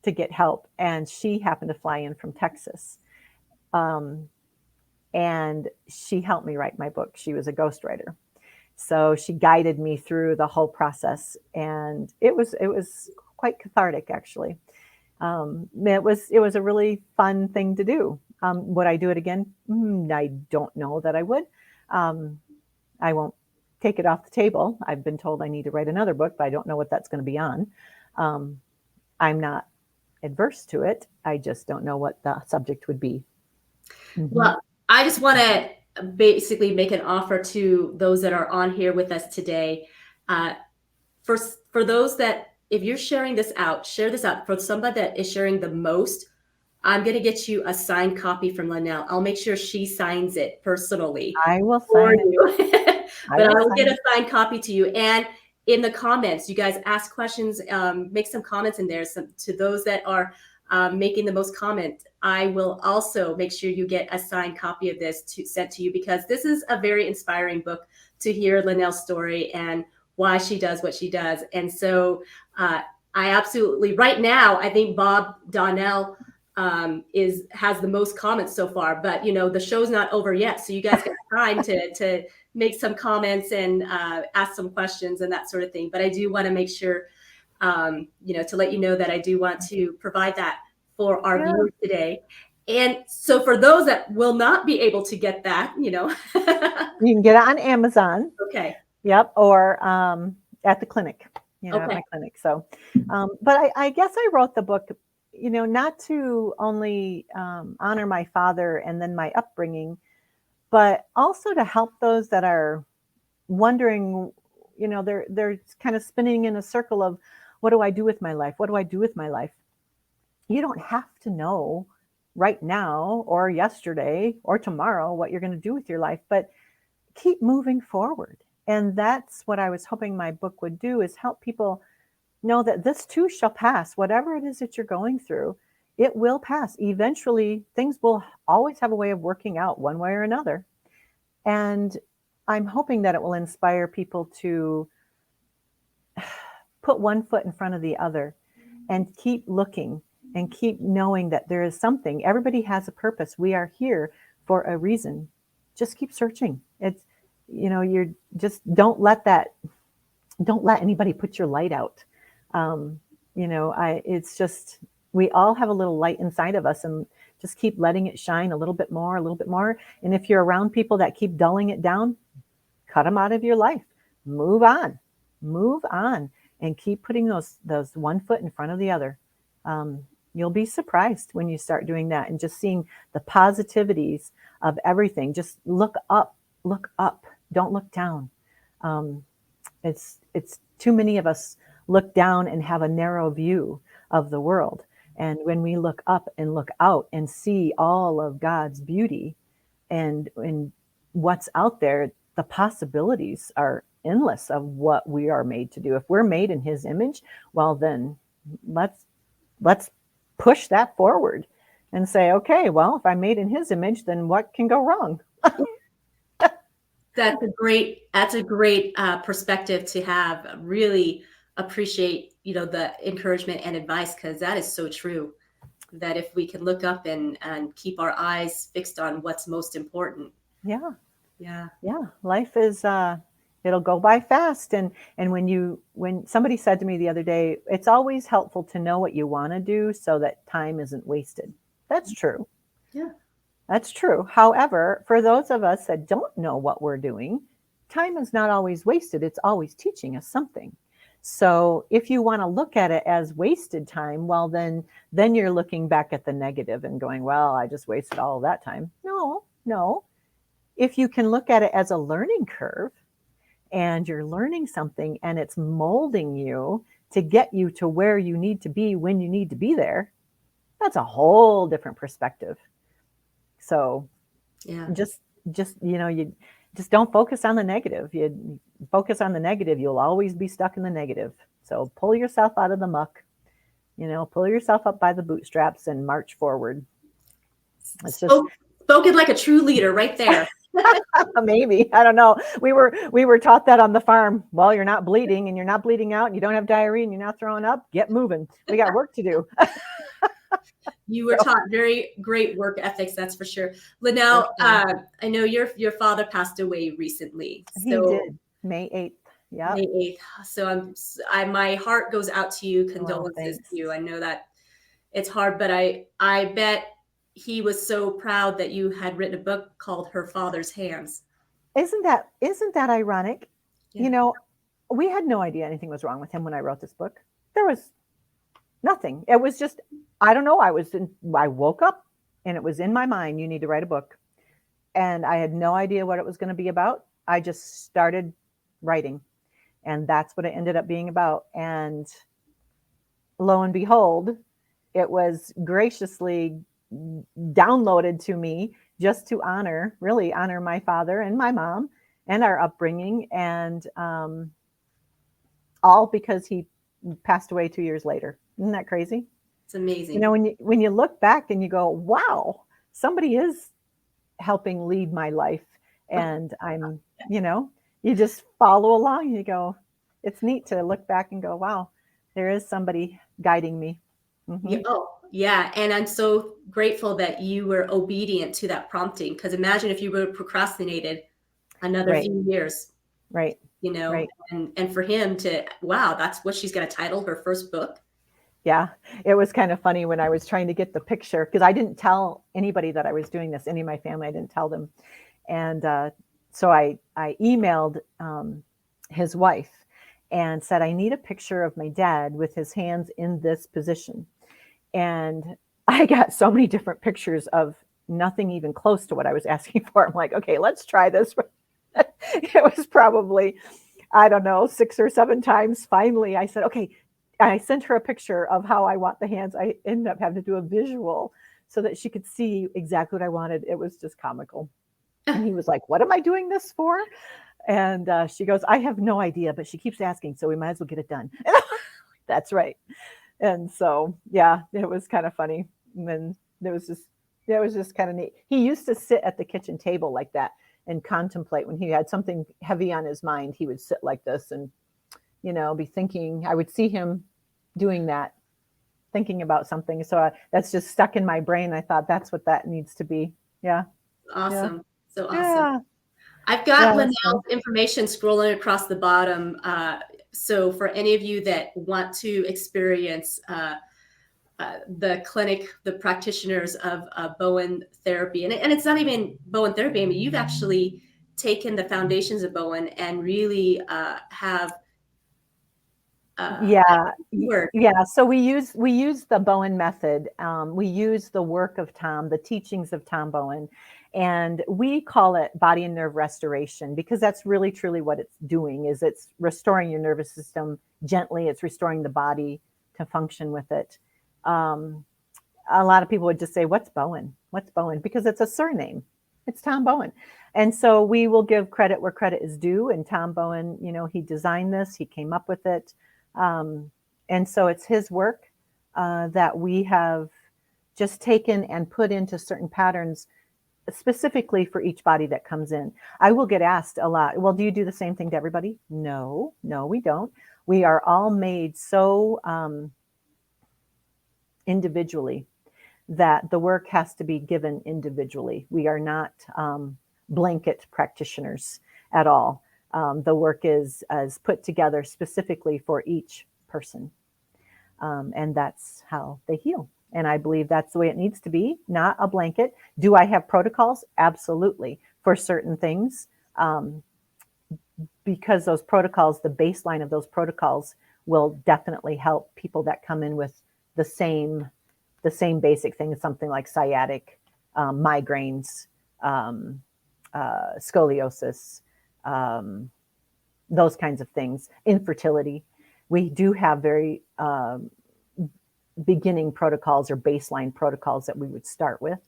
B: to get help, and she happened to fly in from Texas. And she helped me write my book. She was a ghostwriter. So she guided me through the whole process, and it was quite cathartic, actually. It was a really fun thing to do. Would I do it again? I don't know that I would. I won't take it off the table. I've been told I need to write another book, but I don't know what that's going to be on. I'm not adverse to it. I just don't know what the subject would be. Mm-hmm.
A: Well, I just want to basically make an offer to those that are on here with us today. For those that, if you're sharing this out, share this out. For somebody that is sharing the most, I'm going to get you a signed copy from Lynell. I'll make sure she signs it personally.
B: I will sign
A: it. But I will get a signed copy to you. And in the comments, you guys ask questions, make some comments in there. To those that are making the most comment, I will also make sure you get a signed copy of this sent to you, because this is a very inspiring book to hear Lynell's story and why she does what she does. And so I absolutely, right now, I think Bob Donnell has the most comments so far, but the show's not over yet. So you guys got time to make some comments and ask some questions and that sort of thing. But I do want to make sure, to let you know that I do want to provide that for our viewers today. And so for those that will not be able to get that, you
B: can get it on Amazon.
A: Okay.
B: Yep. Or at the clinic, at my clinic. So, but I guess I wrote the book, not to only honor my father and then my upbringing, but also to help those that are wondering, they're kind of spinning in a circle of, what do I do with my life? What do I do with my life? You don't have to know right now or yesterday or tomorrow what you're going to do with your life, but keep moving forward. And that's what I was hoping my book would do, is help people know that this too shall pass. Whatever it is that you're going through, it will pass. Eventually, things will always have a way of working out one way or another. And I'm hoping that it will inspire people to put one foot in front of the other and keep looking and keep knowing that there is something. Everybody has a purpose. We are here for a reason. Just keep searching. It's, you're just don't let anybody put your light out. It's just, we all have a little light inside of us, and just keep letting it shine a little bit more, a little bit more. And if you're around people that keep dulling it down, cut them out of your life. Move on, and keep putting those one foot in front of the other. You'll be surprised when you start doing that and just seeing the positivities of everything. Just look up, don't look down. It's too many of us look down and have a narrow view of the world. And when we look up and look out and see all of God's beauty and what's out there, the possibilities are endless of what we are made to do. If we're made in His image, well, then let's push that forward and say, okay, well, if I'm made in His image, then what can go wrong?
A: That's a great perspective to have. Really appreciate, the encouragement and advice, because that is so true. That if we can look up and keep our eyes fixed on what's most important.
B: Yeah.
A: Yeah.
B: Life is, it'll go by fast. And when somebody said to me the other day, it's always helpful to know what you want to do so that time isn't wasted. That's true.
A: Yeah.
B: That's true. However, for those of us that don't know what we're doing, time is not always wasted. It's always teaching us something. So if you want to look at it as wasted time, well, then you're looking back at the negative and going, well, I just wasted all of that time. No. If you can look at it as a learning curve and you're learning something and it's molding you to get you to where you need to be when you need to be there, that's a whole different perspective. So
A: yeah,
B: you just don't focus on the negative. You focus on the negative, you'll always be stuck in the negative. So pull yourself out of the muck, pull yourself up by the bootstraps and march forward. It's just
A: spoken like a true leader right there.
B: Maybe, I don't know. We were taught that on the farm. Well, you're not bleeding and you're not bleeding out and you don't have diarrhea and you're not throwing up. Get moving. We got work to do.
A: You were taught very great work ethics, that's for sure. Lynell, I know your father passed away recently.
B: He did, May 8th. Yeah,
A: May 8th. So my heart goes out to you. Condolences to you. I know that it's hard, but I bet he was so proud that you had written a book called Her Father's Hands.
B: Isn't that ironic? Yeah. We had no idea anything was wrong with him when I wrote this book. There was nothing. It was just, I don't know. I woke up and it was in my mind, you need to write a book. And I had no idea what it was going to be about. I just started writing, and that's what it ended up being about. And lo and behold, it was graciously downloaded to me just to really honor my father and my mom and our upbringing. And all because he passed away 2 years later. Isn't that crazy?
A: It's amazing.
B: When you look back and you go, wow, somebody is helping lead my life. And I'm, you just follow along and you go, it's neat to look back and go, wow, there is somebody guiding me. Mm-hmm.
A: Yeah. And I'm so grateful that you were obedient to that prompting, because imagine if you would have procrastinated another few years.
B: Right.
A: Right. And for him to, wow, that's what she's going to title her first book.
B: Yeah, it was kind of funny when I was trying to get the picture, because I didn't tell anybody that I was doing this, any of my family, I didn't tell them. And so I emailed his wife and said, I need a picture of my dad with his hands in this position. And I got so many different pictures of nothing even close to what I was asking for. I'm like, okay, let's try this. It was probably, I don't know, 6 or 7 times. Finally, I said, okay. I sent her a picture of how I want the hands. I ended up having to do a visual so that she could see exactly what I wanted. It was just comical. And he was like, what am I doing this for? And she goes, I have no idea, but she keeps asking, so we might as well get it done. That's right. And so, yeah, it was kind of funny. And then it was just kind of neat. He used to sit at the kitchen table like that and contemplate. When he had something heavy on his mind, he would sit like this and, be thinking. I would see him doing that, thinking about something. So that's just stuck in my brain. I thought that's what that needs to be. Yeah.
A: Awesome. So awesome.
B: Yeah.
A: I've got
B: Yeah,
A: Lynell's information scrolling across the bottom. So for any of you that want to experience the clinic, the practitioners of Bowen therapy, and it's not even Bowen therapy. I mean, you've actually taken the foundations of Bowen and really have
B: yeah.
A: work.
B: Yeah. So we use the Bowen method. We use the work of Tom, the teachings of Tom Bowen, and we call it body and nerve restoration, because that's really truly what it's doing. Is it's restoring your nervous system gently. It's restoring the body to function with it. A lot of people would just say, "What's Bowen? What's Bowen?" Because it's a surname. It's Tom Bowen. And so we will give credit where credit is due. And Tom Bowen, he designed this. He came up with it. And so it's his work that we have just taken and put into certain patterns specifically for each body that comes in. I will get asked a lot, well, do you do the same thing to everybody? No, we don't. We are all made so individually that the work has to be given individually. We are not blanket practitioners at all. The work is put together specifically for each person. And that's how they heal. And I believe that's the way it needs to be, not a blanket. Do I have protocols? Absolutely. For certain things, because those protocols, the baseline of those protocols will definitely help people that come in with the same basic things, something like sciatic, migraines, scoliosis, those kinds of things, infertility. We do have very beginning protocols or baseline protocols that we would start with.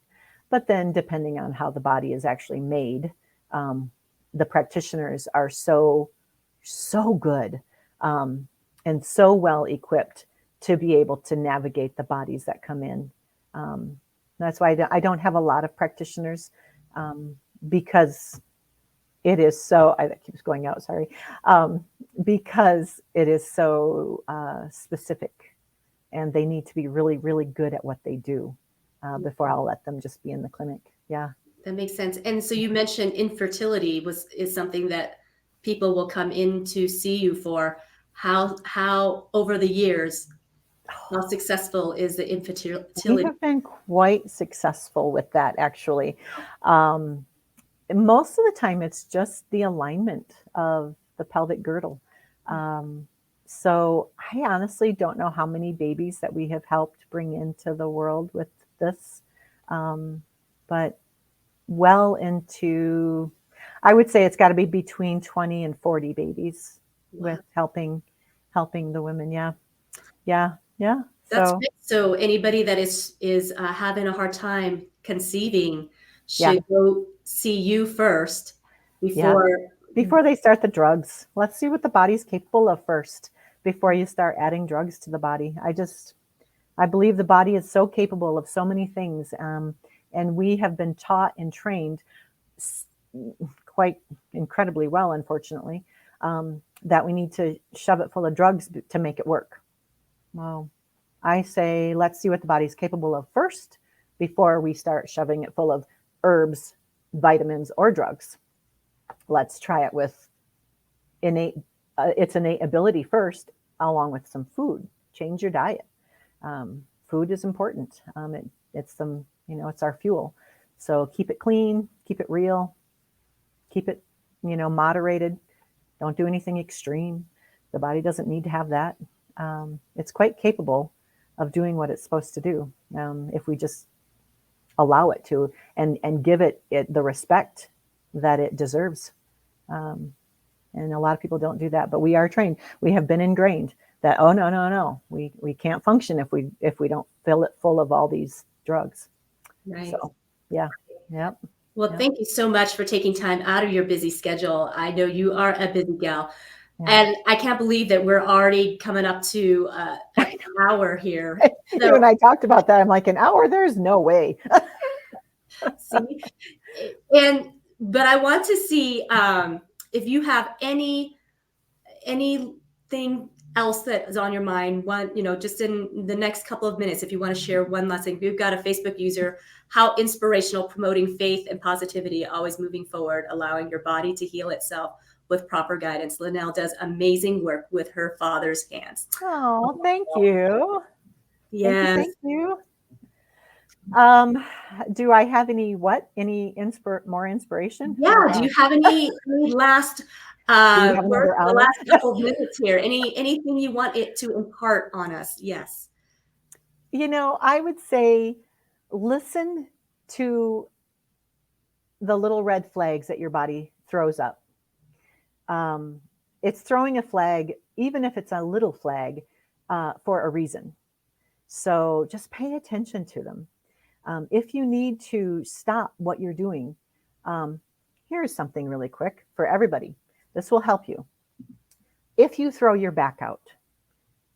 B: But then depending on how the body is actually made, the practitioners are so good and so well equipped to be able to navigate the bodies that come in. That's why I don't have a lot of practitioners, because it is so, that keeps going out, sorry, because it is so specific, and they need to be really, really good at what they do before I'll let them just be in the clinic. Yeah.
A: That makes sense. And so you mentioned infertility is something that people will come in to see you for. How over the years, how successful is the infertility?
B: We have been quite successful with that, actually. Most of the time, it's just the alignment of the pelvic girdle. So I honestly don't know how many babies that we have helped bring into the world with this, but well into, I would say it's got to be between 20 and 40 babies. Wow. With helping the women. Yeah.
A: That's great. So anybody that is having a hard time conceiving should go see you first before they start the drugs. Let's see what the body's capable of first before you start adding drugs to the body. I believe the body is so capable of so many things, and we have been taught and trained quite incredibly well, unfortunately, that we need to shove it full of drugs to make it work. Well, I say, let's see what the body's capable of first before we start shoving it full of herbs, vitamins, or drugs. Let's try it with its innate ability first, along with some food. Change your diet. Food is important. It's our fuel. So keep it clean, keep it real, keep it, moderated. Don't do anything extreme. The body doesn't need to have that. It's quite capable of doing what it's supposed to do, if we just allow it to, and give it the respect that it deserves. And a lot of people don't do that, but we are trained. We have been ingrained that, oh, no, we can't function if we don't fill it full of all these drugs. Right.
B: So, yeah. Yep.
A: Well, thank you so much for taking time out of your busy schedule. I know you are a busy gal. Yeah. And I can't believe that we're already coming up to an hour here.
B: So, you and I talked about that. I'm like, an hour? There's no way.
A: See? And But I want to see if you have anything else that is on your mind. One, just in the next couple of minutes, if you want to share one last thing. We've got a Facebook user, how inspirational, promoting faith and positivity, always moving forward, allowing your body to heal itself with proper guidance. Lynell does amazing work with her father's hands.
B: Oh, thank you.
A: Yes.
B: Thank you. Do I have any more inspiration?
A: Yeah. Do you have any last words, the last couple of minutes here? Anything you want it to impart on us? Yes.
B: I would say listen to the little red flags that your body throws up. It's throwing a flag, even if it's a little flag, for a reason. So just pay attention to them. If you need to stop what you're doing, here's something really quick for everybody. This will help you. If you throw your back out,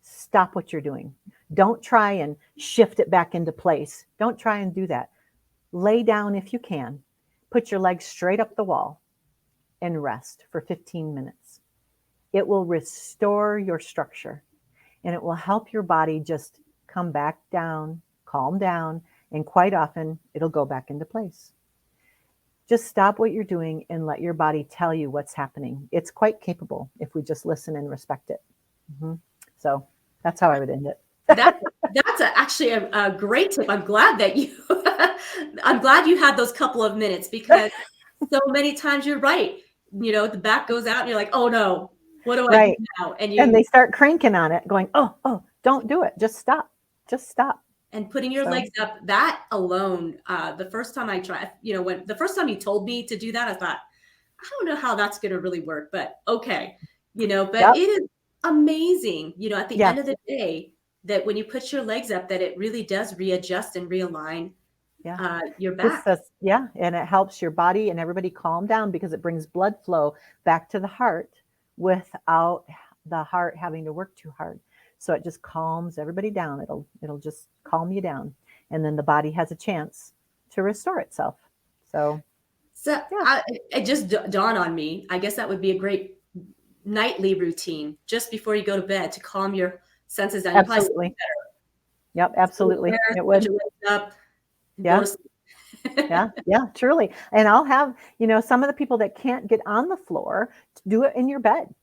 B: stop what you're doing. Don't try and shift it back into place. Don't try and do that. Lay down if you can. Put your legs straight up the wall and rest for 15 minutes. It will restore your structure, and it will help your body just come back down, calm down, and quite often it'll go back into place. Just stop what you're doing and let your body tell you what's happening. It's quite capable if we just listen and respect it. Mm-hmm. So that's how I would end it.
A: That's actually a great tip. I'm glad that I'm glad you had those couple of minutes, because so many times you're right. The back goes out and you're like, oh no, what do I do now? And
B: they start cranking on it, going, oh, don't do it. Just stop.
A: And putting your legs up, that alone, the first time I tried, the first time you told me to do that, I thought, I don't know how that's going to really work, but okay. But it is amazing, at the end of the day, that when you put your legs up, that it really does readjust and realign your back.
B: And it helps your body and everybody calm down, because it brings blood flow back to the heart without the heart having to work too hard. So it just calms everybody down. It'll just calm you down, and then the body has a chance to restore itself.
A: It just dawned on me. I guess that would be a great nightly routine just before you go to bed, to calm your senses down.
B: Absolutely. Yep, absolutely. It would. Yeah, truly. And I'll have, some of the people that can't get on the floor, do it in your bed.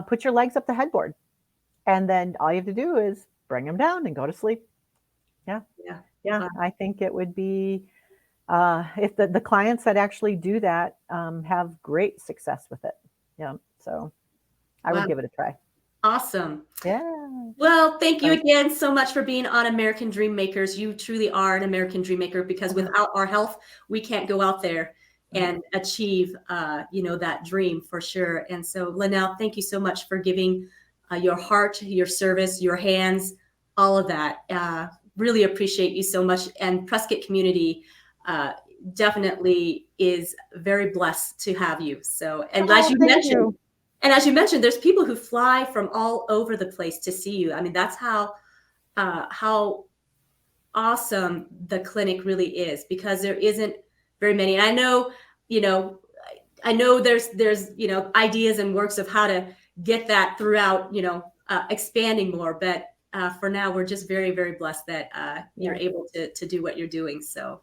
B: Put your legs up the headboard, and then all you have to do is bring them down and go to sleep. Yeah. I think it would be, if the clients that actually do that have great success with it. Yeah. So I would give it a try.
A: Awesome.
B: Yeah.
A: Well, thank you again so much for being on American Dream Makers. You truly are an American Dream Maker, because without our health, we can't go out there and achieve, that dream for sure. And so, Lynell, thank you so much for giving your heart, your service, your hands, all of that. Really appreciate you so much. And Prescott community definitely is very blessed to have you. So, and as you mentioned, there's people who fly from all over the place to see you. I mean, that's how awesome the clinic really is, because there isn't very many. And I know there's ideas and works of how to get that throughout, expanding more. But for now, we're just very, very blessed that you're able to do what you're doing. So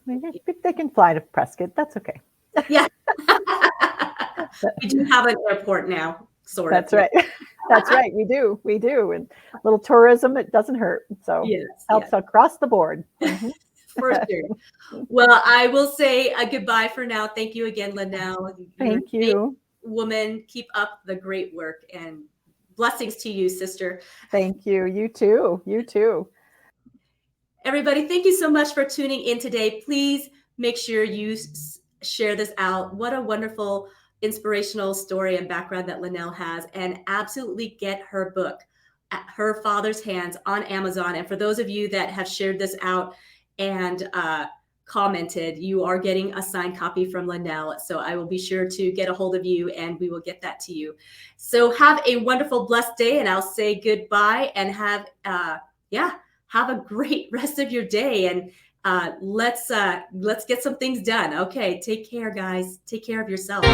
B: maybe they can fly to Prescott. That's okay.
A: Yeah. We do have an airport now, sort of.
B: That's right. That's right. We do. And a little tourism, it doesn't hurt. So helps across the board. Mm-hmm.
A: For sure. Well, I will say a goodbye for now. Thank you again, Lynell.
B: Thank you.
A: Woman, keep up the great work, and blessings to you, sister.
B: Thank you. You too.
A: Everybody, thank you so much for tuning in today. Please make sure you share this out. What a wonderful, inspirational story and background that Lynell has, and absolutely get her book, Her Father's Hands, on Amazon. And for those of you that have shared this out and commented, you are getting a signed copy from Lynell. So I will be sure to get a hold of you, and we will get that to you. So have a wonderful, blessed day, and I'll say goodbye, and have a great rest of your day. Let's get some things done. Okay, take care, guys. Take care of yourself.